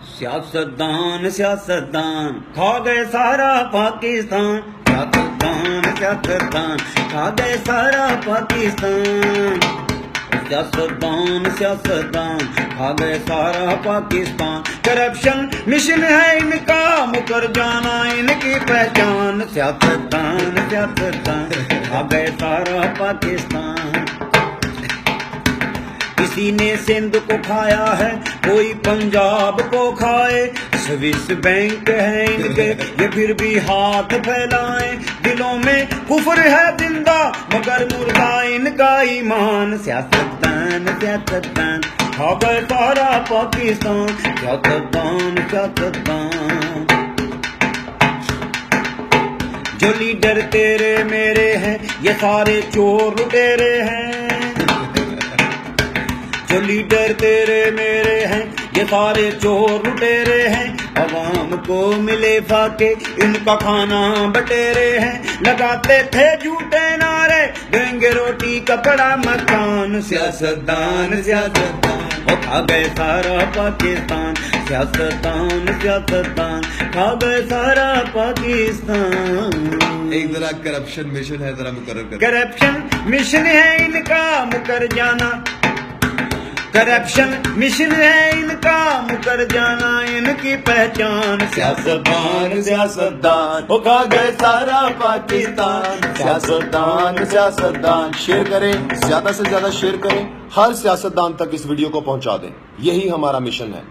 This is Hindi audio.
सियासतदान सियासतदान खा गए सारा पाकिस्तान, सियासतदान सियासतदान खा गए सारा पाकिस्तान, सियासतदान सियासतदान खा गए सारा पाकिस्तान। करप्शन मिशन है इनका, मुकर जाना इनकी पहचान, सियासतदान सियासतदान खा गए सारा पाकिस्तान। किसी ने सिंध को खाया है, कोई पंजाब को खाए, स्विस बैंक है इनके ये फिर भी हाथ फैलाए, दिलों में कुफर है जिंदा मगर मुर्दा इनका ईमान, सियासतदान सियासतदान खा गए सारा पाकिस्तान, सियासतदान सियासतदान। जो लीडर तेरे मेरे हैं ये सारे चोर लुटेरे हैं, जो लीडर तेरे मेरे हैं ये सारे चोर लुटेरे हैं, अवाम को मिले फाके इनका खाना बटेरे हैं, लगाते थे झूठे नारे देंगे रोटी कपड़ा मकान, सियासतदान सियासतदान वो खा गए सारा पाकिस्तान, सियासतदान सियासतदान खा गए सारा पाकिस्तान। एक जरा करप्शन मिशन है, जरा मुकर्रर कर। करप्शन मिशन है इनका मुकर जाना, करप्शन मिशन है इनका मुकर जाना इनकी पहचान, सियासतदान सियासतदान वो खा गए सारा पाकिस्तान, सियासतदान सियासतदान। शेयर करें, ज्यादा से ज्यादा शेयर करें, हर सियासतदान तक इस वीडियो को पहुंचा दें, यही हमारा मिशन है।